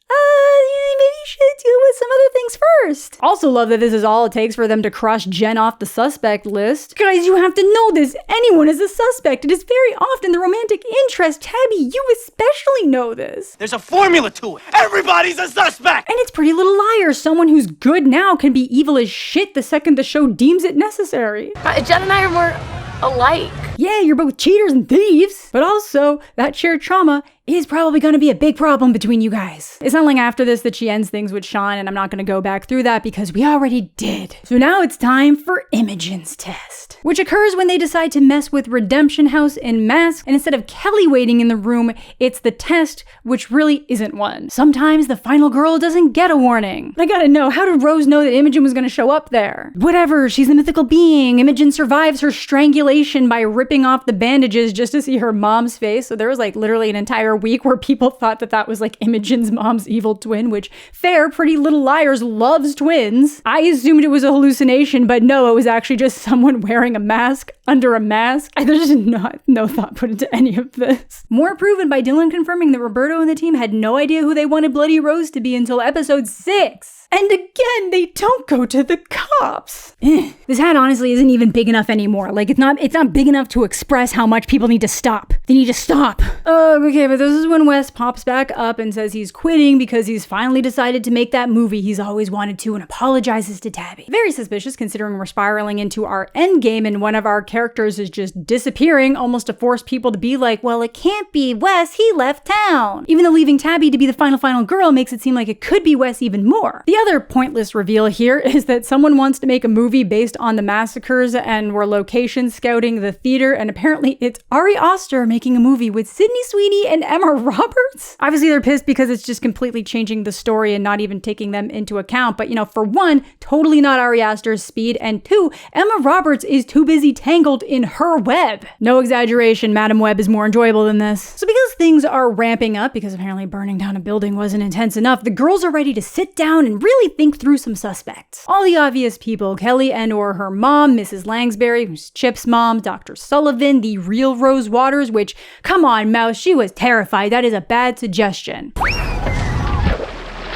maybe you should deal with some other things first. Also love that this is all it takes for them to cross Jen off the suspect list. Guys, you have to know this. Anyone is a suspect. It is very often the romantic interest. Tabby, you especially know this. There's a formula to it. Everybody's a suspect. And it's Pretty Little Liars. Someone who's good now can be evil as shit the second the show deems it necessary. Jen and I are more alike. Yeah, you're both cheaters and thieves. But also, that shared trauma is probably going to be a big problem between you guys. It's not like after this that she ends things with Sean, and I'm not going to go back through that because we already did. So now it's time for Imogen's test, which occurs when they decide to mess with Redemption House in mask, and instead of Kelly waiting in the room, it's the test, which really isn't one. Sometimes the final girl doesn't get a warning. But I gotta know, how did Rose know that Imogen was going to show up there? Whatever, she's a mythical being. Imogen survives her strangulation by ripping off the bandages just to see her mom's face. So there was like literally an entire week where people thought that that was like Imogen's mom's evil twin, which fair, Pretty Little Liars loves twins. I assumed it was a hallucination, but no, it was actually just someone wearing a mask under a mask. There's just no thought put into any of this. More proven by Dylan confirming that Roberto and the team had no idea who they wanted Bloody Rose to be until episode 6. And again, they don't go to the cops. This hat honestly isn't even big enough anymore. Like it's not big enough to express how much people need to stop. They need to stop. Okay, but this is when Wes pops back up and says he's quitting because he's finally decided to make that movie he's always wanted to and apologizes to Tabby. Very suspicious considering we're spiraling into our end game and one of our characters is just disappearing almost to force people to be like, well, it can't be Wes, he left town. Even though leaving Tabby to be the final girl makes it seem like it could be Wes even more. The other pointless reveal here is that someone wants to make a movie based on the massacres and we're location scouting the theater, and apparently it's Ari Aster making a movie with Sydney Sweeney and Emma Roberts. Obviously they're pissed because it's just completely changing the story and not even taking them into account, but you know, for one, totally not Ari Aster's speed, and two, Emma Roberts is too busy tangled in her web. No exaggeration, Madam Web is more enjoyable than this. So because things are ramping up, because apparently burning down a building wasn't intense enough, the girls are ready to sit down and really think through some suspects. All the obvious people, Kelly and or her mom, Mrs. Langsbury, who's Chip's mom, Dr. Sullivan, the real Rose Waters, which, come on, Mouse, she was terrified. That is a bad suggestion.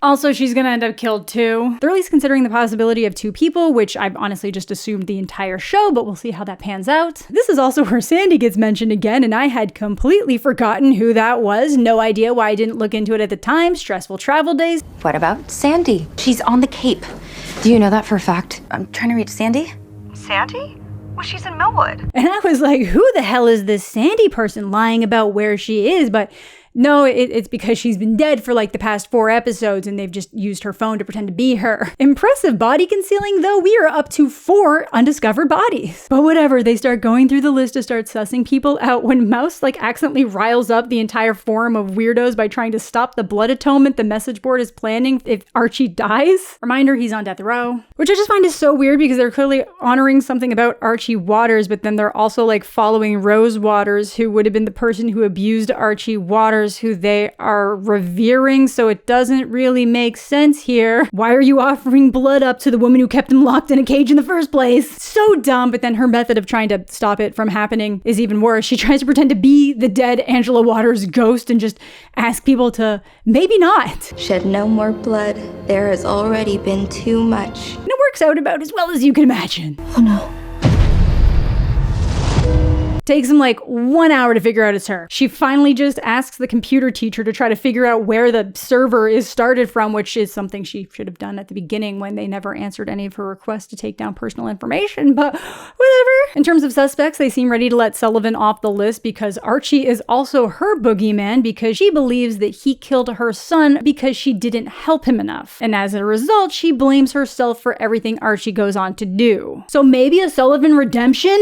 Also, she's gonna end up killed too. They're at least considering the possibility of 2 people, which I've honestly just assumed the entire show, but we'll see how that pans out. This is also where Sandy gets mentioned again, and I had completely forgotten who that was. No idea why I didn't look into it at the time. Stressful travel days. What about Sandy? She's on the Cape. Do you know that for a fact? I'm trying to reach Sandy. Sandy? Well, she's in Millwood. And I was like, who the hell is this Sandy person lying about where she is? But no, it's because she's been dead for like the past 4 episodes and they've just used her phone to pretend to be her. Impressive body concealing though, we are up to 4 undiscovered bodies. But whatever, they start going through the list to start sussing people out when Mouse like accidentally riles up the entire forum of weirdos by trying to stop the blood atonement the message board is planning if Archie dies. Reminder, he's on death row. Which I just find is so weird because they're clearly honoring something about Archie Waters, but then they're also like following Rose Waters, who would have been the person who abused Archie Waters, who they are revering, so it doesn't really make sense here. Why are you offering blood up to the woman who kept him locked in a cage in the first place? So dumb, but then her method of trying to stop it from happening is even worse. She tries to pretend to be the dead Angela Waters ghost and just ask people to maybe not. Shed no more blood. There has already been too much. And it works out about as well as you can imagine. Oh no. Takes him like 1 hour to figure out it's her. She finally just asks the computer teacher to try to figure out where the server is started from, which is something she should have done at the beginning when they never answered any of her requests to take down personal information, but whatever. In terms of suspects, they seem ready to let Sullivan off the list because Archie is also her boogeyman because she believes that he killed her son because she didn't help him enough. And as a result, she blames herself for everything Archie goes on to do. So maybe a Sullivan redemption?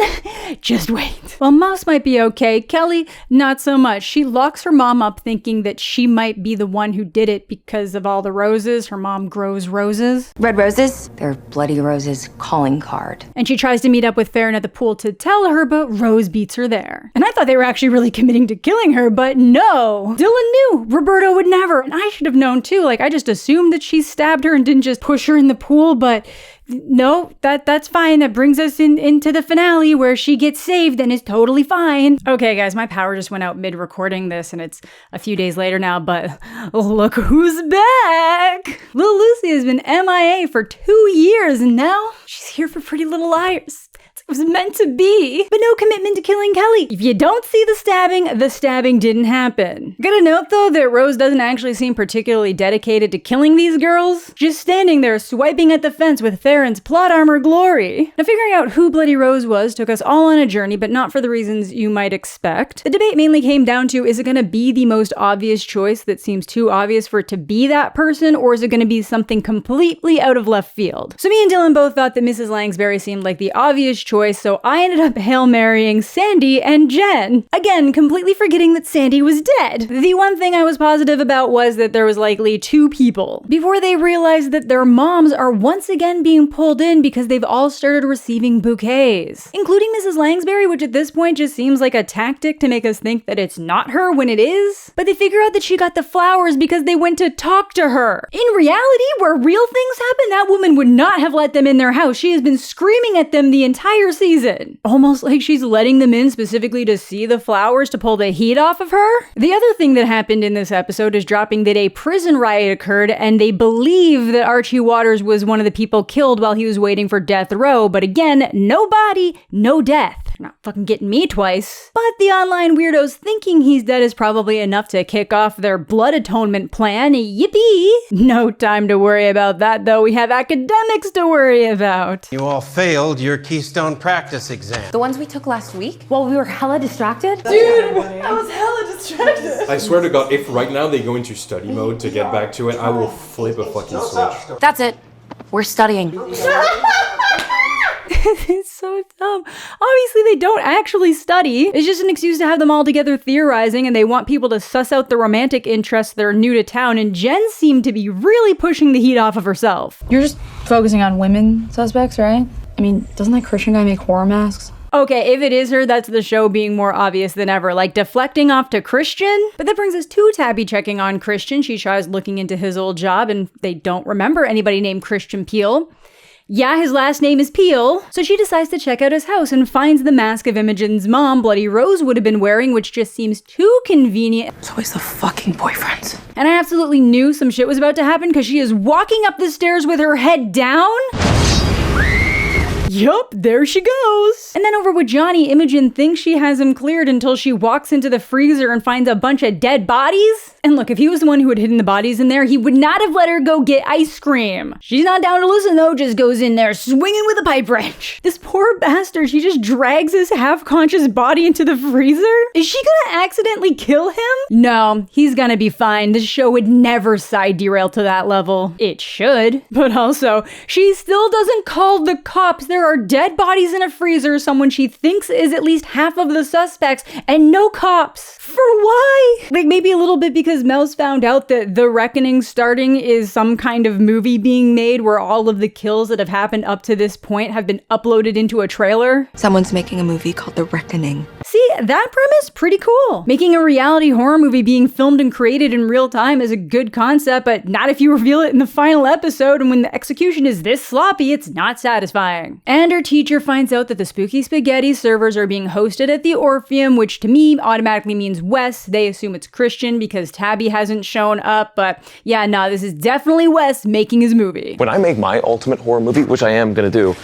Just wait. While Moss might be okay. Kelly, not so much. She locks her mom up thinking that she might be the one who did it because of all the roses. Her mom grows roses. Red roses? They're Bloody Rose's calling card. And she tries to meet up with Farron at the pool to tell her, but Rose beats her there. And I thought they were actually really committing to killing her, but no. Dylan knew. Roberto would never. And I should have known too. Like, I just assumed that she stabbed her and didn't just push her in the pool, but no, that's fine. That brings us into the finale where she gets saved and is totally fine. Okay, guys, my power just went out mid-recording this, and it's a few days later now, but look who's back! Little Lucy has been MIA for 2 years, and now she's here for Pretty Little Liars. It was meant to be, but no commitment to killing Kelly. If you don't see the stabbing didn't happen. Gotta note though that Rose doesn't actually seem particularly dedicated to killing these girls, just standing there swiping at the fence with Theron's plot armor glory. Now figuring out who Bloody Rose was took us all on a journey, but not for the reasons you might expect. The debate mainly came down to, is it gonna be the most obvious choice that seems too obvious for it to be that person, or is it gonna be something completely out of left field? So me and Dylan both thought that Mrs. Langsbury seemed like the obvious choice, so I ended up Hail Marrying Sandy and Jen. Again, completely forgetting that Sandy was dead. The one thing I was positive about was that there was likely 2 people, before they realized that their moms are once again being pulled in because they've all started receiving bouquets, including Mrs. Langsbury, which at this point just seems like a tactic to make us think that it's not her when it is. But they figure out that she got the flowers because they went to talk to her. In reality, where real things happen, that woman would not have let them in their house. She has been screaming at them the entire season. Almost like she's letting them in specifically to see the flowers to pull the heat off of her. The other thing that happened in this episode is dropping that a prison riot occurred and they believe that Archie Waters was one of the people killed while he was waiting for death row, but again, no body, no death. You're not fucking getting me twice. But the online weirdos thinking he's dead is probably enough to kick off their blood atonement plan. Yippee! No time to worry about that though. We have academics to worry about. You all failed your Keystone practice exam. The ones we took last week? While we were hella distracted? Dude, I was hella distracted. I swear to God, if right now they go into study mode to get back to it, I will flip a fucking switch. That's it. We're studying. It's so dumb. Obviously, they don't actually study. It's just an excuse to have them all together theorizing, and they want people to suss out the romantic interests that are new to town, and Jen seemed to be really pushing the heat off of herself. You're just focusing on women suspects, right? I mean, doesn't that Christian guy make horror masks? Okay, if it is her, that's the show being more obvious than ever, like deflecting off to Christian. But that brings us to Tabby checking on Christian. She tries looking into his old job, and they don't remember anybody named Christian Peel. Yeah, his last name is Peel. So she decides to check out his house and finds the mask of Imogen's mom, Bloody Rose, would have been wearing, which just seems too convenient. It's always the fucking boyfriends. And I absolutely knew some shit was about to happen because she is walking up the stairs with her head down. Yup, there she goes. And then over with Johnny, Imogen thinks she has him cleared until she walks into the freezer and finds a bunch of dead bodies. And look, if he was the one who had hidden the bodies in there, he would not have let her go get ice cream. She's not down to listen though, just goes in there swinging with a pipe wrench. This poor bastard, she just drags his half-conscious body into the freezer? Is she gonna accidentally kill him? No, he's gonna be fine. This show would never side derail to that level. It should. But also, she still doesn't call the cops. There are dead bodies in a freezer, someone she thinks is at least half of the suspects, and no cops. For why? Like maybe a little bit because Mel's found out that The Reckoning starting is some kind of movie being made where all of the kills that have happened up to this point have been uploaded into a trailer. Someone's making a movie called The Reckoning. See, that premise, pretty cool. Making a reality horror movie being filmed and created in real time is a good concept, but not if you reveal it in the final episode, and when the execution is this sloppy, it's not satisfying. And her teacher finds out that the Spooky Spaghetti servers are being hosted at the Orpheum, which to me automatically means Wes. They assume it's Christian because Tabby hasn't shown up, but yeah, nah, this is definitely Wes making his movie. When I make my ultimate horror movie, which I am gonna do,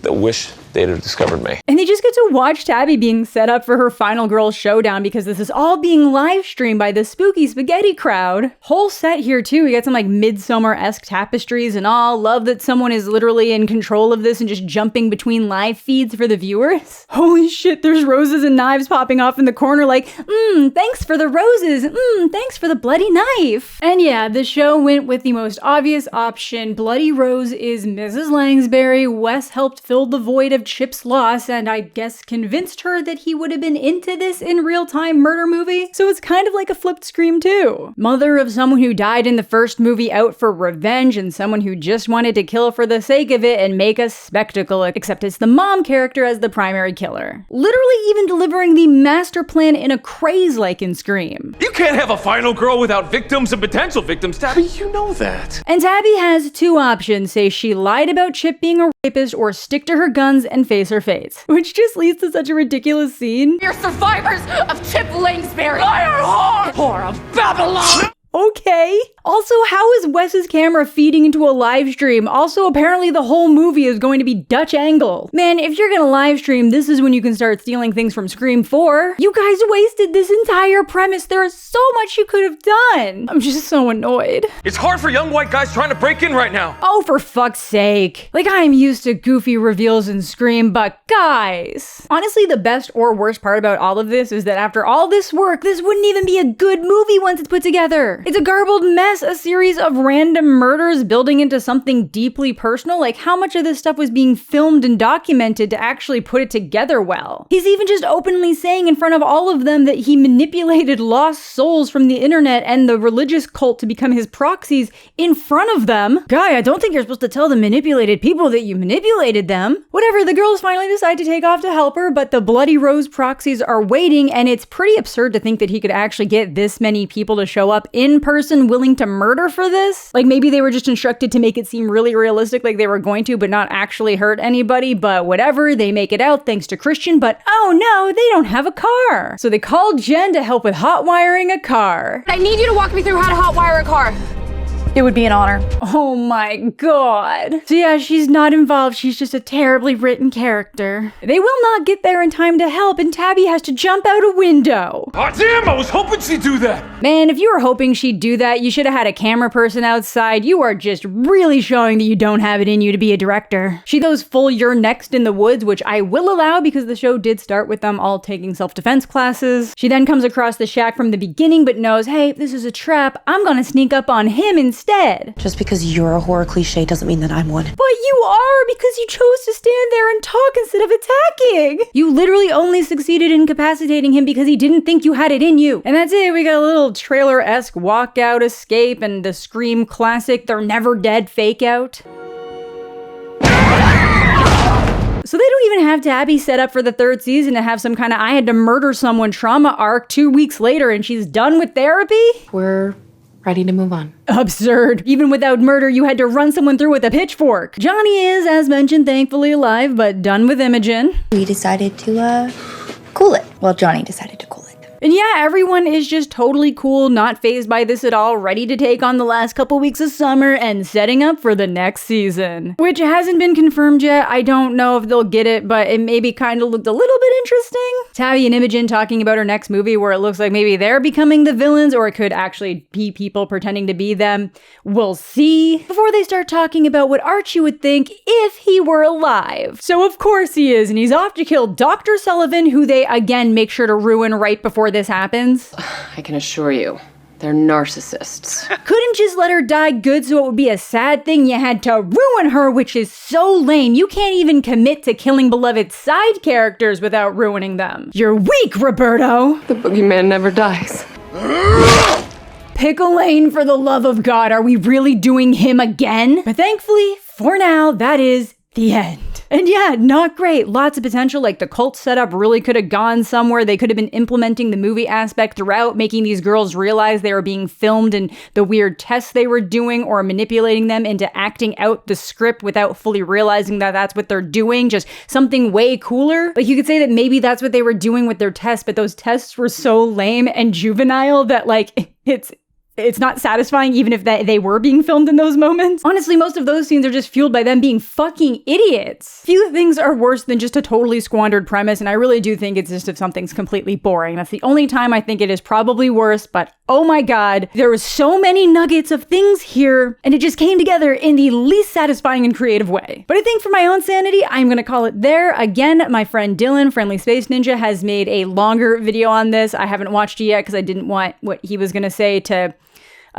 I wish they'd have discovered me. And they just get to watch Tabby being set up for her final girl showdown because this is all being live streamed by the Spooky Spaghetti crowd. Whole set here too. We got some like Midsommar-esque tapestries and all. Love that someone is literally in control of this and just jumping between live feeds for the viewers. Holy shit, there's roses and knives popping off in the corner like, thanks for the roses, thanks for the bloody knife. And yeah, the show went with the most obvious option. Bloody Rose is Mrs. Langsbury. Wes helped filled the void of Chip's loss and I guess convinced her that he would have been into this in real-time murder movie. So it's kind of like a flipped Scream 2. Mother of someone who died in the first movie out for revenge and someone who just wanted to kill for the sake of it and make a spectacle, except it's the mom character as the primary killer. Literally even delivering the master plan in a craze like in Scream. You can't have a final girl without victims and potential victims, Tabby. You know that. And Tabby has two options: say she lied about Chip being a rapist or stick to her guns and face her fate. Which just leads to such a ridiculous scene. You're survivors of Chip Langsbury. Liar whore of Babylon. Okay. Also, how is Wes's camera feeding into a live stream? Also, apparently the whole movie is going to be Dutch angle. Man, if you're gonna live stream, this is when you can start stealing things from Scream 4. You guys wasted this entire premise. There is so much you could have done. I'm just so annoyed. It's hard for young white guys trying to break in right now. Oh, for fuck's sake. Like, I am used to goofy reveals in Scream, but guys. Honestly, the best or worst part about all of this is that after all this work, this wouldn't even be a good movie once it's put together. It's a garbled mess, a series of random murders building into something deeply personal. Like, how much of this stuff was being filmed and documented to actually put it together well? He's even just openly saying in front of all of them that he manipulated lost souls from the internet and the religious cult to become his proxies in front of them. Guy, I don't think you're supposed to tell the manipulated people that you manipulated them. Whatever, the girls finally decide to take off to help her, but the Bloody Rose proxies are waiting, and it's pretty absurd to think that he could actually get this many people to show up in person willing to murder for this. Like, maybe they were just instructed to make it seem really realistic, like they were going to, but not actually hurt anybody. But whatever, they make it out thanks to Christian, but oh no, they don't have a car. So they called Jen to help with hot wiring a car. I need you to walk me through how to hot wire a car. It would be an honor. Oh my god. So yeah, she's not involved. She's just a terribly written character. They will not get there in time to help, and Tabby has to jump out a window. Oh, damn, I was hoping she'd do that. Man, if you were hoping she'd do that, you should have had a camera person outside. You are just really showing that you don't have it in you to be a director. She goes full "you're next" in the woods, which I will allow because the show did start with them all taking self-defense classes. She then comes across the shack from the beginning, but knows, hey, this is a trap. I'm gonna sneak up on him instead. Just because you're a horror cliche doesn't mean that I'm one. But you are, because you chose to stand there and talk instead of attacking. You literally only succeeded in incapacitating him because he didn't think you had it in you. And that's it. We got a little trailer-esque walkout escape and the Scream classic, they're never dead fake out. So they don't even have Tabby set up for the third season to have some kind of I had to murder someone trauma arc 2 weeks later and she's done with therapy? We're ready to move on. Absurd. Even without murder, you had to run someone through with a pitchfork. Johnny is, as mentioned, thankfully alive, but done with Imogen. We decided to, cool it. Well, Johnny decided to cool it. And yeah, everyone is just totally cool, not fazed by this at all, ready to take on the last couple weeks of summer and setting up for the next season. Which hasn't been confirmed yet. I don't know if they'll get it, but it maybe kind of looked a little bit interesting. Tabby and Imogen talking about her next movie where it looks like maybe they're becoming the villains, or it could actually be people pretending to be them. We'll see. Before they start talking about what Archie would think if he were alive. So of course he is, and he's off to kill Dr. Sullivan, who they again make sure to ruin right before this happens. I can assure you, they're narcissists. Couldn't just let her die good so it would be a sad thing. You had to ruin her, which is so lame. You can't even commit to killing beloved side characters without ruining them. You're weak, Roberto. The boogeyman never dies. Pick a lane, for the love of God. Are we really doing him again? But thankfully, for now, that is the end. And yeah, not great. Lots of potential, like the cult setup really could have gone somewhere. They could have been implementing the movie aspect throughout, making these girls realize they were being filmed and the weird tests they were doing, or manipulating them into acting out the script without fully realizing that that's what they're doing. Just something way cooler. Like, you could say that maybe that's what they were doing with their tests, but those tests were so lame and juvenile that, like, it's not satisfying even if they were being filmed in those moments. Honestly, most of those scenes are just fueled by them being fucking idiots. Few things are worse than just a totally squandered premise, and I really do think it's just if something's completely boring. That's the only time I think it is probably worse, but oh my god, there was so many nuggets of things here, and it just came together in the least satisfying and creative way. But I think for my own sanity, I'm gonna call it there. Again, my friend Dylan, Friendly Space Ninja, has made a longer video on this. I haven't watched it yet because I didn't want what he was gonna say to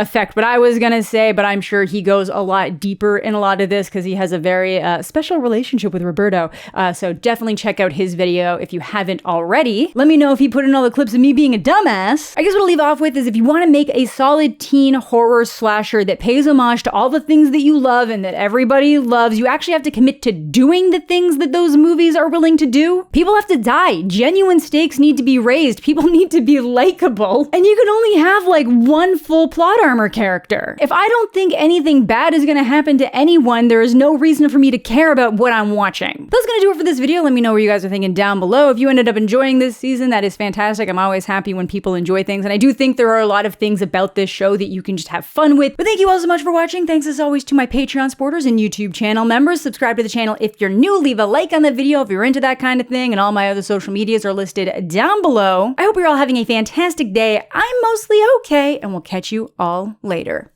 affect what I was gonna say, but I'm sure he goes a lot deeper in a lot of this because he has a very special relationship with Roberto. So definitely check out his video if you haven't already. Let me know if he put in all the clips of me being a dumbass. I guess what I'll leave off with is if you want to make a solid teen horror slasher that pays homage to all the things that you love and that everybody loves, you actually have to commit to doing the things that those movies are willing to do. People have to die. Genuine stakes need to be raised. People need to be likable. And you can only have like one full plot armor character. If I don't think anything bad is gonna happen to anyone, there is no reason for me to care about what I'm watching. That's gonna do it for this video. Let me know what you guys are thinking down below. If you ended up enjoying this season, that is fantastic. I'm always happy when people enjoy things. And I do think there are a lot of things about this show that you can just have fun with. But thank you all so much for watching. Thanks as always to my Patreon supporters and YouTube channel members. Subscribe to the channel if you're new. Leave a like on the video if you're into that kind of thing. And all my other social medias are listed down below. I hope you're all having a fantastic day. I'm mostly okay, and we'll catch you all later.